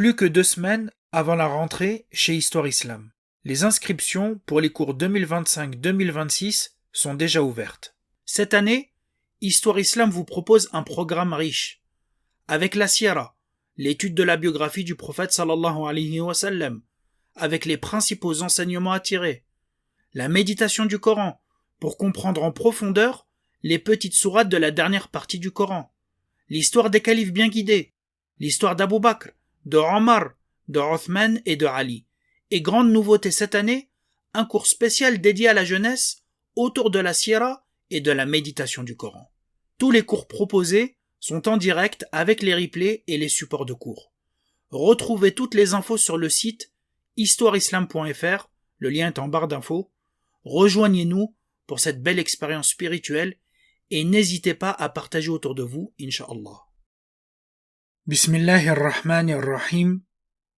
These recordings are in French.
Plus que 2 semaines avant la rentrée chez Histoire Islam. Les inscriptions pour les cours 2025-2026 sont déjà ouvertes. Cette année, Histoire Islam vous propose un programme riche. Avec la Sira, l'étude de la biographie du prophète sallallahu alayhi wa sallam, avec les principaux enseignements à tirer. La méditation du Coran, pour comprendre en profondeur les petites sourates de la dernière partie du Coran. L'histoire des califes bien guidés. L'histoire d'Abu Bakr, de Omar, de Othman et de Ali. Et grande nouveauté cette année, un cours spécial dédié à la jeunesse autour de la Sira et de la méditation du Coran. Tous les cours proposés sont en direct avec les replays et les supports de cours. Retrouvez toutes les infos sur le site histoireislam.fr, le lien est en barre d'infos. Rejoignez-nous pour cette belle expérience spirituelle et n'hésitez pas à partager autour de vous, Inch'Allah. Bismillahirrahmanirrahim.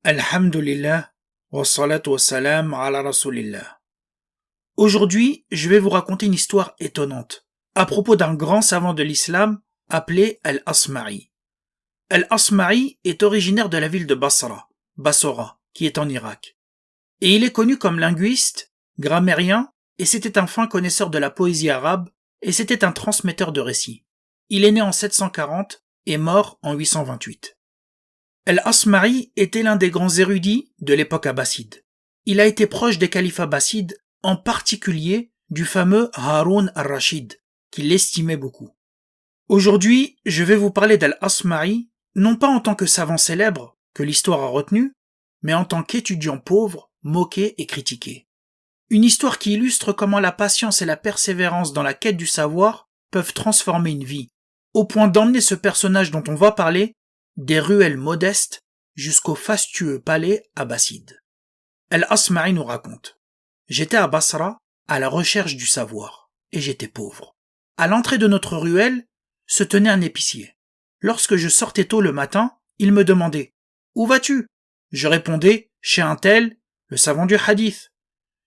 Alhamdulillah. Wassalatu wassalam ala rasulillah. Aujourd'hui, je vais vous raconter une histoire étonnante à propos d'un grand savant de l'islam appelé Al-Asma'i. Al-Asma'i est originaire de la ville de Bassora, qui est en Irak. Et il est connu comme linguiste, grammairien, et c'était un fin connaisseur de la poésie arabe, et c'était un transmetteur de récits. Il est né en 740 et mort en 828. Al-Asma'i était l'un des grands érudits de l'époque abbasside. Il a été proche des califes abbassides, en particulier du fameux Haroun al-Rachid, qui l'estimait beaucoup. Aujourd'hui, je vais vous parler d'Al-Asma'i, non pas en tant que savant célèbre, que l'histoire a retenu, mais en tant qu'étudiant pauvre, moqué et critiqué. Une histoire qui illustre comment la patience et la persévérance dans la quête du savoir peuvent transformer une vie, au point d'emmener ce personnage dont on va parler des ruelles modestes jusqu'au fastueux palais abbasside. Al-Asma'i nous raconte: j'étais à Basra à la recherche du savoir, et j'étais pauvre. À l'entrée de notre ruelle se tenait un épicier. Lorsque je sortais tôt le matin, il me demandait: où vas-tu? Je répondais: chez un tel, le savant du hadith.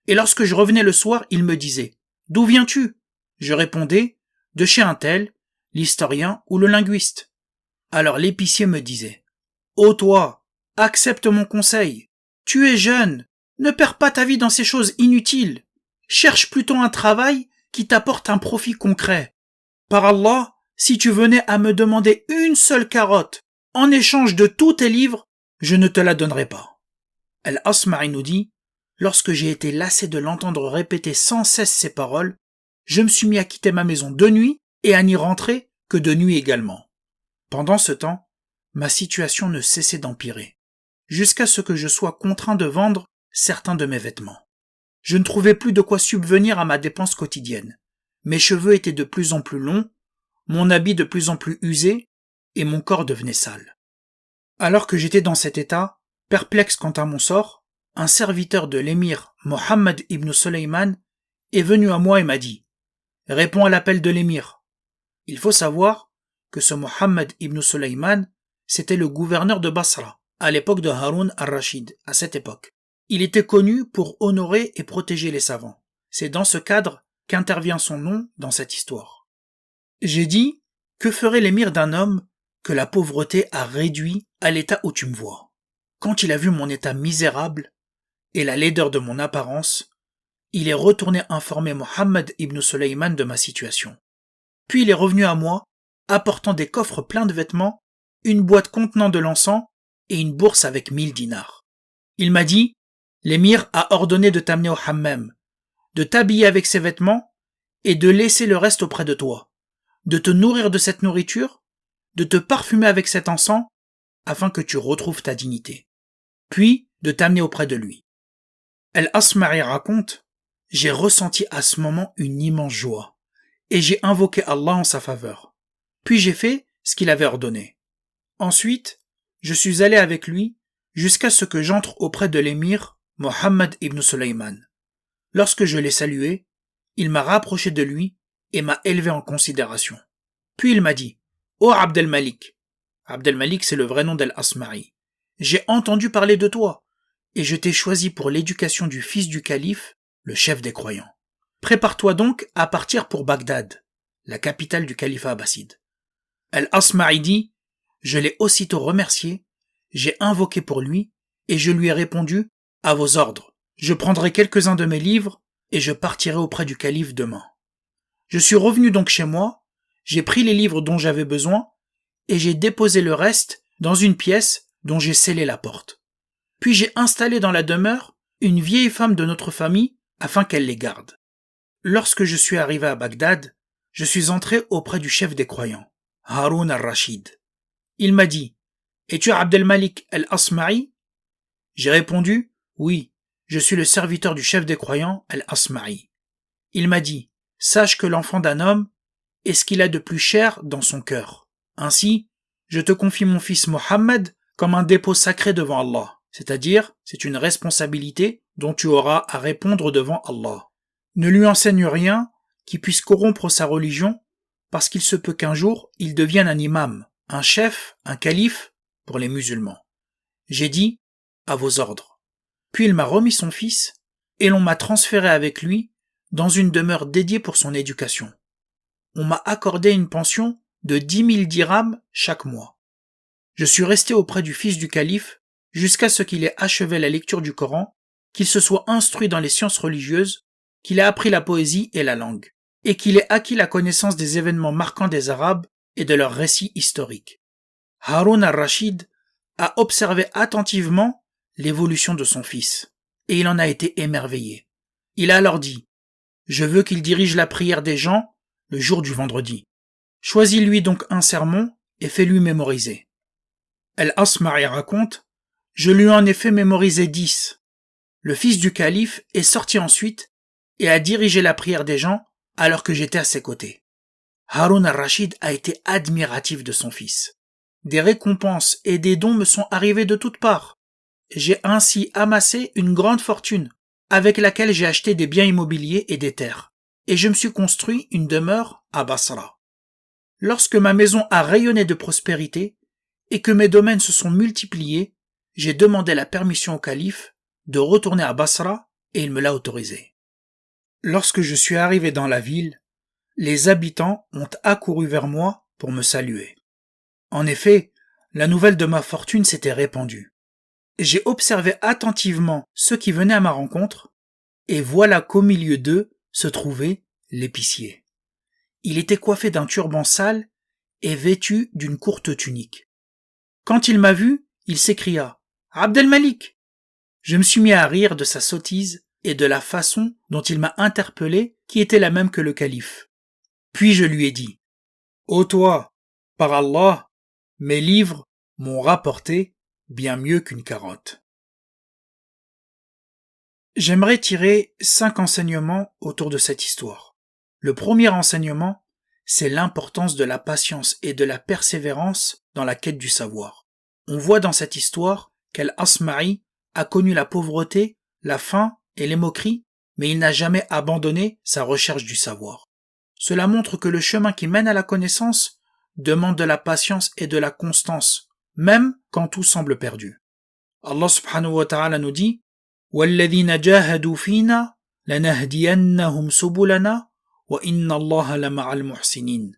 Et lorsque je revenais le soir, il me disait: d'où viens-tu? Je répondais: de chez un tel, l'historien ou le linguiste. Alors l'épicier me disait: ô toi, accepte mon conseil. Tu es jeune, ne perds pas ta vie dans ces choses inutiles. Cherche plutôt un travail qui t'apporte un profit concret. Par Allah, si tu venais à me demander une seule carotte en échange de tous tes livres, je ne te la donnerai pas. Al-Asma'i nous dit: lorsque j'ai été lassé de l'entendre répéter sans cesse ces paroles, je me suis mis à quitter ma maison de nuit et à n'y rentrer que de nuit également. Pendant ce temps, ma situation ne cessait d'empirer, jusqu'à ce que je sois contraint de vendre certains de mes vêtements. Je ne trouvais plus de quoi subvenir à ma dépense quotidienne. Mes cheveux étaient de plus en plus longs, mon habit de plus en plus usé, et mon corps devenait sale. Alors que j'étais dans cet état, perplexe quant à mon sort, un serviteur de l'émir Mohammed ibn Sulayman est venu à moi et m'a dit: réponds à l'appel de l'émir. Il faut savoir que ce Mohammed ibn Sulayman, c'était le gouverneur de Basra, à l'époque de Haroun al-Rachid, à cette époque. Il était connu pour honorer et protéger les savants. C'est dans ce cadre qu'intervient son nom dans cette histoire. J'ai dit: que ferait l'émir d'un homme que la pauvreté a réduit à l'état où tu me vois? Quand il a vu mon état misérable et la laideur de mon apparence, il est retourné informer Mohammed ibn Sulayman de ma situation. Puis il est revenu à moi, apportant des coffres pleins de vêtements, une boîte contenant de l'encens et une bourse avec 1000 dinars. Il m'a dit: l'émir a ordonné de t'amener au hammam, de t'habiller avec ces vêtements et de laisser le reste auprès de toi, de te nourrir de cette nourriture, de te parfumer avec cet encens afin que tu retrouves ta dignité, puis de t'amener auprès de lui. Al-Asma'i raconte: j'ai ressenti à ce moment une immense joie et j'ai invoqué Allah en sa faveur. Puis j'ai fait ce qu'il avait ordonné. Ensuite, je suis allé avec lui jusqu'à ce que j'entre auprès de l'émir Mohammed ibn Sulayman. Lorsque je l'ai salué, il m'a rapproché de lui et m'a élevé en considération. Puis il m'a dit: ô Abd al-Malik. Abd al-Malik, c'est le vrai nom d'Al-Asma'i. J'ai entendu parler de toi et je t'ai choisi pour l'éducation du fils du calife, le chef des croyants. Prépare-toi donc à partir pour Bagdad, la capitale du califat abbasside. Al-Asma'i dit: je l'ai aussitôt remercié j'ai invoqué pour lui et je lui ai répondu « À vos ordres, je prendrai quelques-uns de mes livres et je partirai auprès du calife demain. » Je suis revenu donc chez moi, j'ai pris les livres dont j'avais besoin et j'ai déposé le reste dans une pièce dont j'ai scellé la porte. Puis j'ai installé dans la demeure une vieille femme de notre famille afin qu'elle les garde. Lorsque je suis arrivé à Bagdad, je suis entré auprès du chef des croyants, Haroun al-Rachid. Il m'a dit « Es-tu Abdelmalik al-Asma'i » J'ai répondu « Oui, je suis le serviteur du chef des croyants al-Asma'i. » Il m'a dit « Sache que l'enfant d'un homme est ce qu'il a de plus cher dans son cœur. Ainsi, je te confie mon fils Mohammed comme un dépôt sacré devant Allah, c'est-à-dire c'est une responsabilité dont tu auras à répondre devant Allah. Ne lui enseigne rien qui puisse corrompre sa religion parce qu'il se peut qu'un jour il devienne un imam, un chef, un calife pour les musulmans. » J'ai dit « À vos ordres. » Puis il m'a remis son fils et l'on m'a transféré avec lui dans une demeure dédiée pour son éducation. On m'a accordé une pension de 10 000 dirhams chaque mois. Je suis resté auprès du fils du calife jusqu'à ce qu'il ait achevé la lecture du Coran, qu'il se soit instruit dans les sciences religieuses, qu'il ait appris la poésie et la langue, et qu'il ait acquis la connaissance des événements marquants des Arabes et de leurs récits historiques. Haroun al-Rachid a observé attentivement l'évolution de son fils, et il en a été émerveillé. Il a alors dit « Je veux qu'il dirige la prière des gens le jour du vendredi. Choisis-lui donc un sermon et fais-lui mémoriser. » Al-Asma'i raconte « Je lui en ai fait mémoriser 10. Le fils du calife est sorti ensuite et a dirigé la prière des gens alors que j'étais à ses côtés. » Haroun al-Rachid a été admiratif de son fils. Des récompenses et des dons me sont arrivés de toutes parts. J'ai ainsi amassé une grande fortune avec laquelle j'ai acheté des biens immobiliers et des terres, et je me suis construit une demeure à Basra. Lorsque ma maison a rayonné de prospérité et que mes domaines se sont multipliés, j'ai demandé la permission au calife de retourner à Basra et il me l'a autorisé. Lorsque je suis arrivé dans la ville, les habitants ont accouru vers moi pour me saluer. En effet, la nouvelle de ma fortune s'était répandue. J'ai observé attentivement ceux qui venaient à ma rencontre, et voilà qu'au milieu d'eux se trouvait l'épicier. Il était coiffé d'un turban sale et vêtu d'une courte tunique. Quand il m'a vu, il s'écria « Abdelmalik !» Je me suis mis à rire de sa sottise et de la façon dont il m'a interpellé qui était la même que le calife. Puis je lui ai dit « Ô toi, par Allah, mes livres m'ont rapporté bien mieux qu'une carotte. » J'aimerais tirer 5 enseignements autour de cette histoire. Le premier enseignement, c'est l'importance de la patience et de la persévérance dans la quête du savoir. On voit dans cette histoire qu'Al-Asma'i a connu la pauvreté, la faim et les moqueries, mais il n'a jamais abandonné sa recherche du savoir. Cela montre que le chemin qui mène à la connaissance demande de la patience et de la constance, même quand tout semble perdu. Allah subhanahu wa ta'ala nous dit « وَالَّذِينَ جَاهَدُوا فِينَا لَنَهْدِيَنَّهُمْ سُبُلَنَا وَإِنَّ اللَّهَ لَمَعَ الْمُحْسِنِينَ »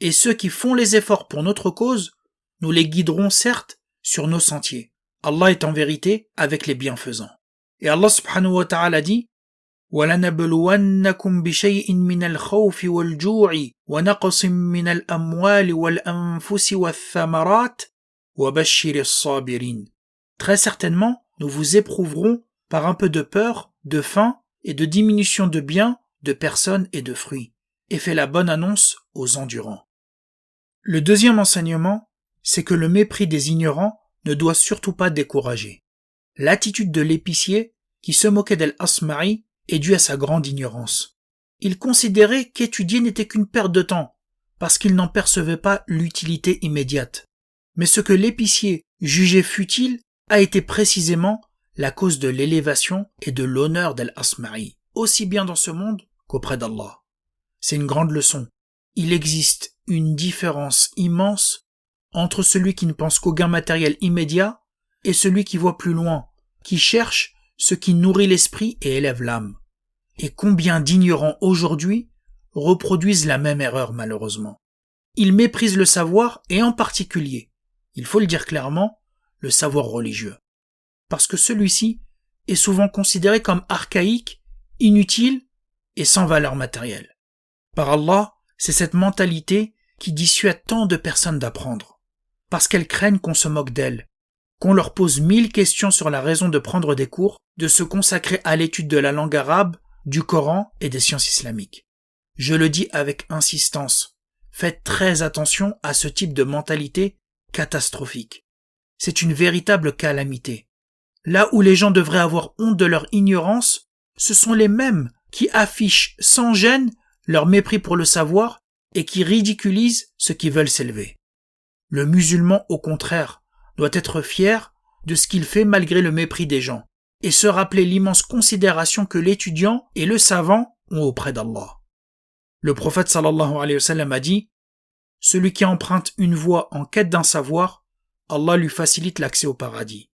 Et ceux qui font les efforts pour notre cause, nous les guiderons certes sur nos sentiers. Allah est en vérité avec les bienfaisants. Et Allah subhanahu wa ta'ala dit وَلَنَبْلُوَنَّكُمْ بِشَيْءٍ مِّنَ الْخَوْفِ وَالْجُوعِ وَنَقْصٍ مِّنَ الْأَمْوَالِ وَالْأَنفُسِ وَالثَّمَرَاتِ وَبَشِّرِ الصَّابِرِينَ. Très certainement, nous vous éprouverons par un peu de peur, de faim et de diminution de biens, de personnes et de fruits, et fais la bonne annonce aux endurants. Le deuxième enseignement, c'est que le mépris des ignorants ne doit surtout pas décourager. L'attitude de l'épicier, qui se moquait d'Al-Asma'i, est due à sa grande ignorance. Il considérait qu'étudier n'était qu'une perte de temps, parce qu'il n'en percevait pas l'utilité immédiate. Mais ce que l'épicier jugeait futile a été précisément la cause de l'élévation et de l'honneur d'Al-Asma'i, aussi bien dans ce monde qu'auprès d'Allah. C'est une grande leçon. Il existe une différence immense entre celui qui ne pense qu'au gain matériel immédiat et celui qui voit plus loin, qui cherche ce qui nourrit l'esprit et élève l'âme. Et combien d'ignorants aujourd'hui reproduisent la même erreur malheureusement. Ils méprisent le savoir et en particulier, il faut le dire clairement, le savoir religieux. Parce que celui-ci est souvent considéré comme archaïque, inutile et sans valeur matérielle. Par Allah, c'est cette mentalité qui dissuade tant de personnes d'apprendre, parce qu'elles craignent qu'on se moque d'elles, qu'on leur pose 1000 questions sur la raison de prendre des cours, de se consacrer à l'étude de la langue arabe, du Coran et des sciences islamiques. Je le dis avec insistance, faites très attention à ce type de mentalité catastrophique. C'est une véritable calamité. Là où les gens devraient avoir honte de leur ignorance, ce sont les mêmes qui affichent sans gêne leur mépris pour le savoir et qui ridiculisent ceux qui veulent s'élever. Le musulman, au contraire, doit être fier de ce qu'il fait malgré le mépris des gens et se rappeler l'immense considération que l'étudiant et le savant ont auprès d'Allah. Le prophète sallallahu alayhi wa sallam a dit « Celui qui emprunte une voie en quête d'un savoir, Allah lui facilite l'accès au paradis.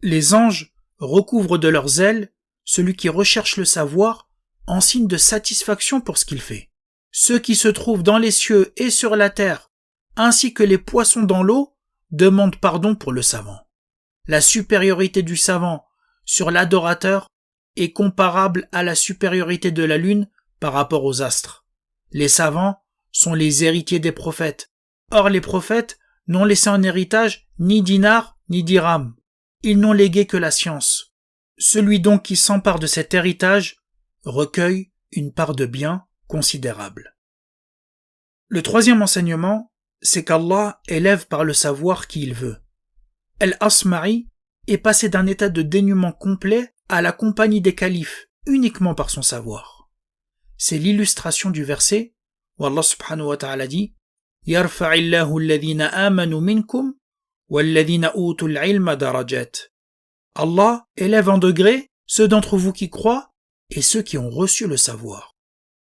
Les anges recouvrent de leurs ailes celui qui recherche le savoir en signe de satisfaction pour ce qu'il fait. Ceux qui se trouvent dans les cieux et sur la terre, ainsi que les poissons dans l'eau, demandent pardon pour le savant. La supériorité du savant sur l'adorateur est comparable à la supériorité de la lune par rapport aux astres. Les savants sont les héritiers des prophètes. Or les prophètes n'ont laissé en héritage ni dinar ni dirham. Ils n'ont légué que la science. Celui donc qui s'empare de cet héritage recueille une part de bien considérable. Le troisième enseignement, c'est qu'Allah élève par le savoir qui il veut. Al-Asma'i est passé d'un état de dénuement complet à la compagnie des califes uniquement par son savoir. C'est l'illustration du verset où Allah subhanahu wa ta'ala dit « Yarfa'illahu alladhina amanu minkum walladhina utul ilma darajat » Allah élève en degrés ceux d'entre vous qui croient et ceux qui ont reçu le savoir.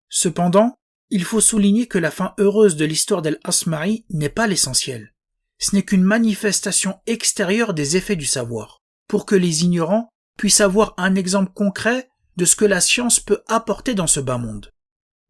Cependant, il faut souligner que la fin heureuse de l'histoire d'Al-Asma'i n'est pas l'essentiel. Ce n'est qu'une manifestation extérieure des effets du savoir, pour que les ignorants puissent avoir un exemple concret de ce que la science peut apporter dans ce bas monde.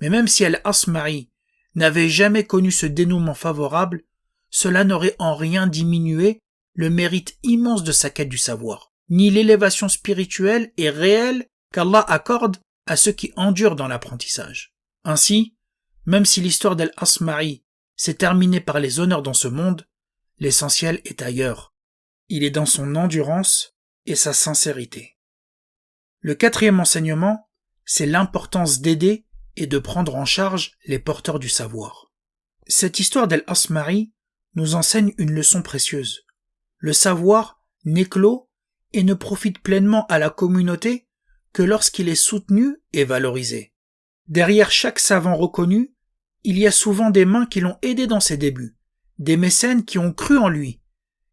Mais même si Al-Asma'i n'avait jamais connu ce dénouement favorable, cela n'aurait en rien diminué le mérite immense de sa quête du savoir, ni l'élévation spirituelle et réelle qu'Allah accorde à ceux qui endurent dans l'apprentissage. Ainsi, même si l'histoire d'Al-Asma'i s'est terminée par les honneurs dans ce monde, l'essentiel est ailleurs. Il est dans son endurance et sa sincérité. Le quatrième enseignement, c'est l'importance d'aider et de prendre en charge les porteurs du savoir. Cette histoire d'Al-Asma'i nous enseigne une leçon précieuse. Le savoir n'éclot et ne profite pleinement à la communauté que lorsqu'il est soutenu et valorisé. Derrière chaque savant reconnu, il y a souvent des mains qui l'ont aidé dans ses débuts, des mécènes qui ont cru en lui,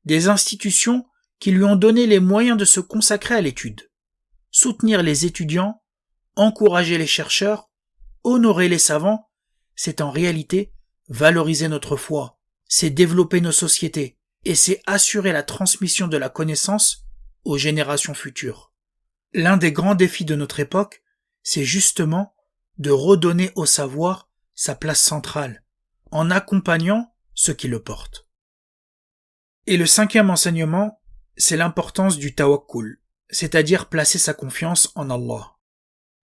des institutions qui lui ont donné les moyens de se consacrer à l'étude. Soutenir les étudiants, encourager les chercheurs, honorer les savants, c'est en réalité valoriser notre foi, c'est développer nos sociétés et c'est assurer la transmission de la connaissance aux générations futures. L'un des grands défis de notre époque, c'est justement de redonner au savoir sa place centrale, en accompagnant ceux qui le portent. Et le cinquième enseignement, c'est l'importance du tawakkul, c'est-à-dire placer sa confiance en Allah.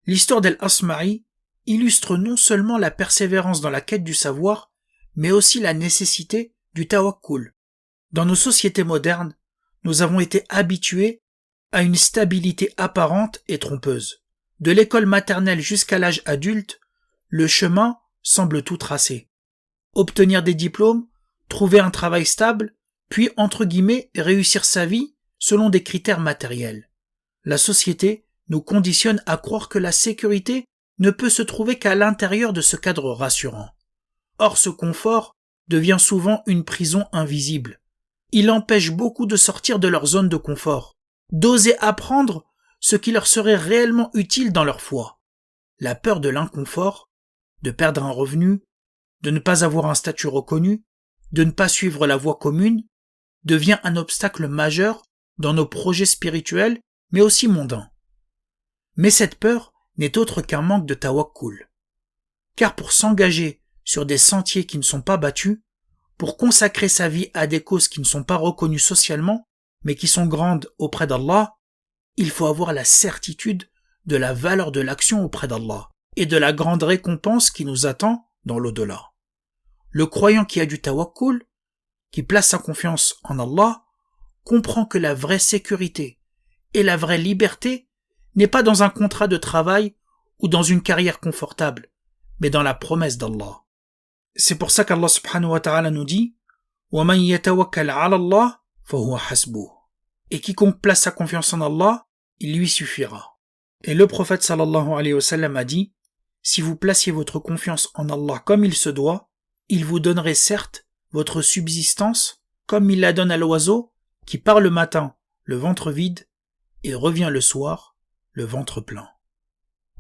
L'histoire d'Al-Asma'i illustre non seulement la persévérance dans la quête du savoir, mais aussi la nécessité du tawakkul. Dans nos sociétés modernes, nous avons été habitués à une stabilité apparente et trompeuse. De l'école maternelle jusqu'à l'âge adulte, le chemin semble tout tracé. Obtenir des diplômes, trouver un travail stable, puis, entre guillemets, réussir sa vie selon des critères matériels. La société nous conditionne à croire que la sécurité ne peut se trouver qu'à l'intérieur de ce cadre rassurant. Or, ce confort devient souvent une prison invisible. Il empêche beaucoup de sortir de leur zone de confort, d'oser apprendre ce qui leur serait réellement utile dans leur foi. La peur de l'inconfort, de perdre un revenu, de ne pas avoir un statut reconnu, de ne pas suivre la voie commune, devient un obstacle majeur dans nos projets spirituels, mais aussi mondains. Mais cette peur n'est autre qu'un manque de tawakkul. Car pour s'engager sur des sentiers qui ne sont pas battus, pour consacrer sa vie à des causes qui ne sont pas reconnues socialement, mais qui sont grandes auprès d'Allah, il faut avoir la certitude de la valeur de l'action auprès d'Allah et de la grande récompense qui nous attend dans l'au-delà. Le croyant qui a du tawakkul, qui place sa confiance en Allah, comprend que la vraie sécurité et la vraie liberté n'est pas dans un contrat de travail ou dans une carrière confortable, mais dans la promesse d'Allah. C'est pour ça qu'Allah subhanahu wa ta'ala nous dit « وَمَنْ يَتَوَكَّلْ عَلَى اللَّهِ فَهُوَ حَسْبُهُ » Et quiconque place sa confiance en Allah, il lui suffira. Et le prophète sallallahu alayhi wa sallam a dit « Si vous placiez votre confiance en Allah comme il se doit, il vous donnerait certes votre subsistance comme il la donne à l'oiseau qui part le matin le ventre vide et revient le soir le ventre plein. »